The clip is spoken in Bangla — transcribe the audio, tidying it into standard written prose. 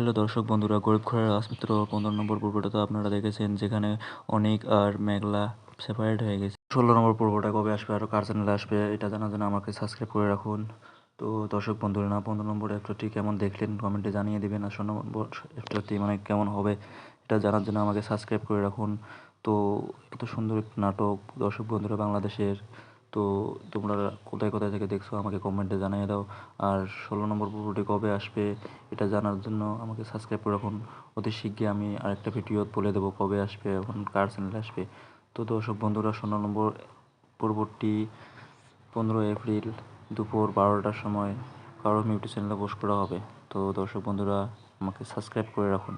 হ্যালো দর্শক বন্ধুরা, গরিব ঘরের রাজপুত্র 15 নম্বর পর্বটা তো আপনারা দেখেছেন, যেখানে অনেক আর মেঘলা সেপারেট হয়ে গেছে। 16 নম্বর পর্বটা কবে আসবে, আরও কার চ্যানেলে আসবে, এটা জানার জন্য আমাকে সাবস্ক্রাইব করে রাখুন। তো দর্শক বন্ধুরা, 15 নম্বর এপিসোডটি কেমন দেখলেন কমেন্টে জানিয়ে দেবেন, আর 16 নম্বর এপিসোডটি মানে কেমন হবে এটা জানার জন্য আমাকে সাবস্ক্রাইব করে রাখুন। তো এত সুন্দর একটি নাটক দর্শক বন্ধুরা বাংলাদেশের, তো তোমরা কোথায় কোথায় থেকে দেখছো আমাকে কমেন্টে জানিয়ে দাও। আর 16 নম্বর পর্বটি কবে আসবে এটা জানার জন্য আমাকে সাবস্ক্রাইব করে রাখুন। অতি শীঘ্রই আমি আরেকটা ভিডিও বলে দেবো কবে আসবে এবং কার চ্যানেলে আসবে। তো দর্শক বন্ধুরা, 16 নম্বর পর্বটি 15 এপ্রিল দুপুর 12টার সময় কারো ইউটিউব চ্যানেলে পোস্ট করা হবে। তো দর্শক বন্ধুরা, আমাকে সাবস্ক্রাইব করে রাখুন।